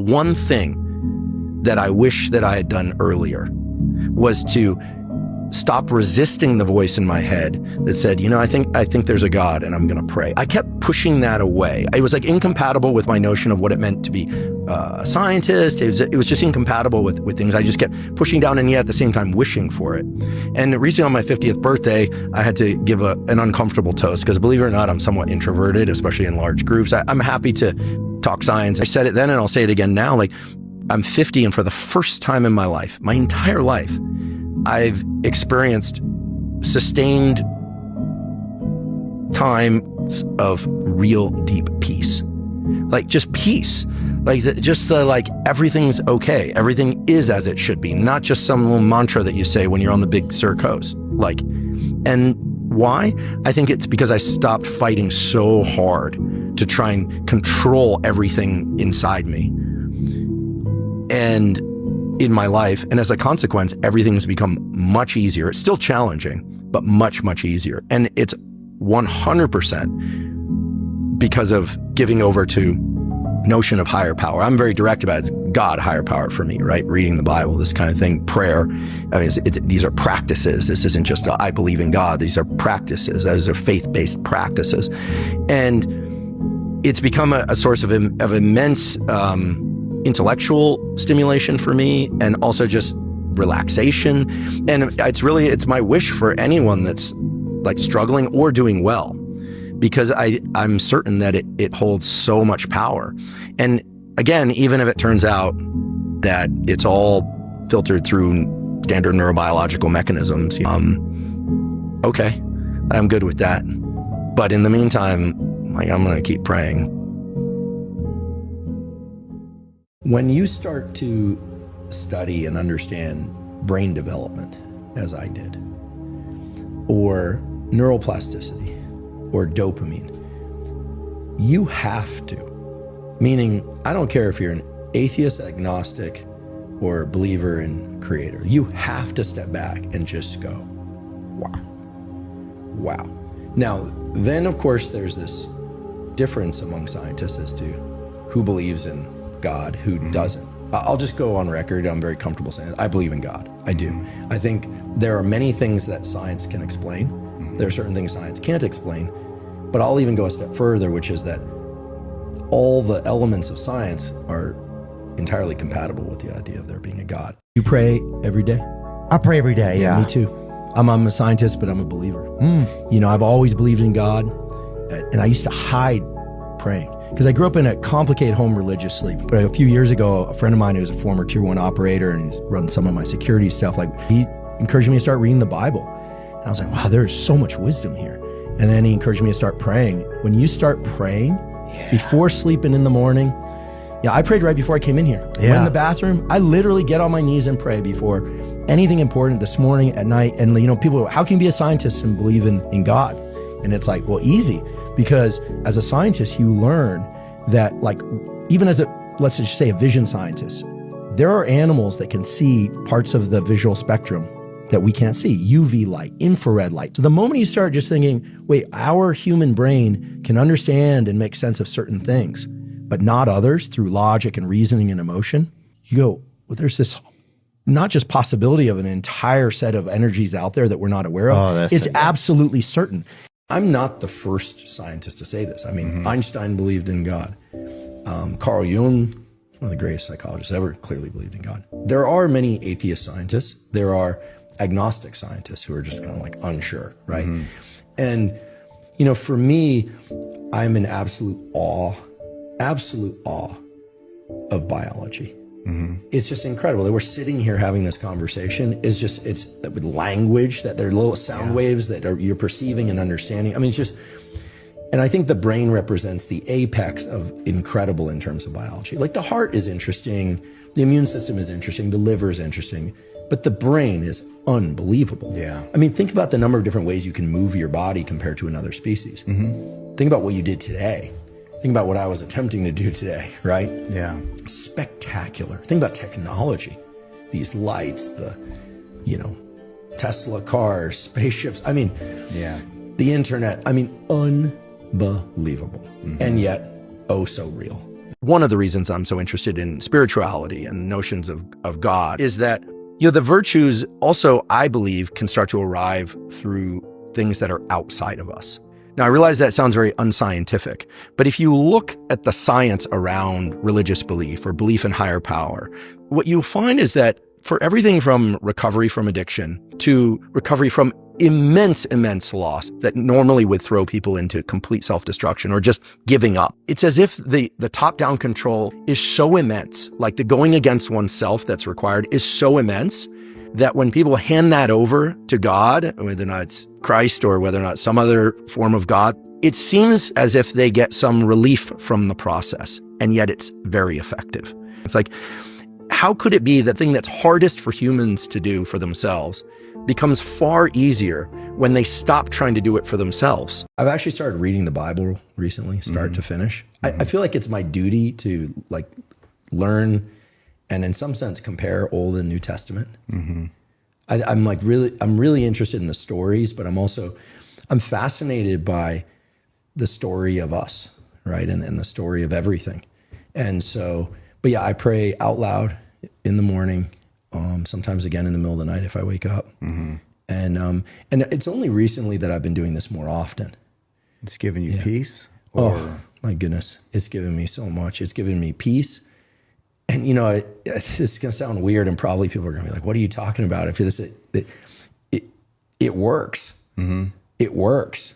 one thing that I wish that I had done earlier was to stop resisting the voice in my head that said, I think there's a God and I'm going to pray. I kept pushing that away. It was like incompatible with my notion of what it meant to be a scientist. It was just incompatible with things. I just kept pushing down and yet at the same time wishing for it. And recently on my 50th birthday, I had to give an uncomfortable toast because believe it or not, I'm somewhat introverted, especially in large groups. I'm happy to talk science. I said it then and I'll say it again now. Like, I'm 50 and for the first time in my life, my entire life, I've experienced sustained times of real deep peace. Like just peace. Like everything's okay. Everything is as it should be. Not just some little mantra that you say when you're on the big Sur coast. And why? I think it's because I stopped fighting so hard to try and control everything inside me and in my life. And as a consequence, everything's become much easier. It's still challenging, but much, much easier. And it's 100% because of giving over to notion of higher power. I'm very direct about it. It's God, higher power for me, right? Reading the Bible, this kind of thing, prayer. I mean, these are practices. This isn't just I believe in God. These are practices. Those are faith-based practices. And it's become a source of immense intellectual stimulation for me, and also just relaxation. And it's my wish for anyone that's like struggling or doing well, because I'm certain that it holds so much power. And again, even if it turns out that it's all filtered through standard neurobiological mechanisms, okay, I'm good with that. But in the meantime, I'm going to keep praying. When you start to study and understand brain development, as I did, or neuroplasticity, or dopamine, you have to, meaning I don't care if you're an atheist, agnostic, or believer in creator, you have to step back and just go, wow. Now, then of course there's this difference among scientists as to who believes in God, who doesn't. I'll just go on record. I'm very comfortable saying I believe in God. I do. I think there are many things that science can explain. There are certain things science can't explain. But I'll even go a step further, which is that all the elements of science are entirely compatible with the idea of there being a God. You pray every day? I pray every day, yeah. Me too. I'm a scientist, but I'm a believer. I've always believed in God, and I used to hide praying, because I grew up in a complicated home religiously. But a few years ago, a friend of mine who was a former Tier 1 operator and he's run some of my security stuff, he encouraged me to start reading the Bible. And I was like, wow, there's so much wisdom here. And then he encouraged me to start praying. When you start praying, before sleeping in the morning, I prayed right before I came in here. I went in the bathroom, I literally get on my knees and pray before anything important this morning, at night. And people go, how can you be a scientist and believe in God? And it's like, well, easy. Because as a scientist, you learn that even as let's just say a vision scientist, there are animals that can see parts of the visual spectrum that we can't see, UV light, infrared light. So the moment you start just thinking, wait, our human brain can understand and make sense of certain things, but not others through logic and reasoning and emotion, you go, well, there's this not just possibility of an entire set of energies out there that we're not aware of. It's absolutely certain. I'm not the first scientist to say this. I mean, Einstein believed in God. Carl Jung, one of the greatest psychologists ever, clearly believed in God. There are many atheist scientists. There are agnostic scientists who are just kind of unsure, right? And, for me, I'm in absolute awe of biology. It's just incredible that we're sitting here having this conversation. It's with language, that there are little sound waves that you're perceiving and understanding. I mean, and I think the brain represents the apex of incredible in terms of biology. Like the heart is interesting, the immune system is interesting, the liver is interesting, but the brain is unbelievable. Yeah. I mean, think about the number of different ways you can move your body compared to another species. Think about what you did today. Think about what I was attempting to do today, right? Yeah. Spectacular. Think about technology. These lights, the, Tesla cars, spaceships. I mean, the internet. I mean, unbelievable. And yet, oh, so real. one of the reasons I'm so interested in spirituality and notions of God is that, the virtues also, I believe, can start to arrive through things that are outside of us. Now, I realize that sounds very unscientific, but if you look at the science around religious belief or belief in higher power, what you find is that for everything from recovery from addiction to recovery from immense loss that normally would throw people into complete self-destruction or just giving up, it's as if the top-down control is so immense, like the going against oneself that's required is so immense that when people hand that over to God, whether or not it's Christ or whether or not some other form of God, it seems as if they get some relief from the process, and yet it's very effective. It's like, how could it be the thing that's hardest for humans to do for themselves becomes far easier when they stop trying to do it for themselves? I've actually started reading the Bible recently, start to finish. I feel like it's my duty to learn and in some sense compare Old and New Testament. I'm really interested in the stories, but I'm fascinated by the story of us, right? And the story of everything. And so, but yeah, I pray out loud in the morning, sometimes again in the middle of the night if I wake up. And it's only recently that I've been doing this more often. It's given you peace? Oh, my goodness. It's given me so much. It's given me peace. And, this is going to sound weird and probably people are going to be like, what are you talking about? It works. It works.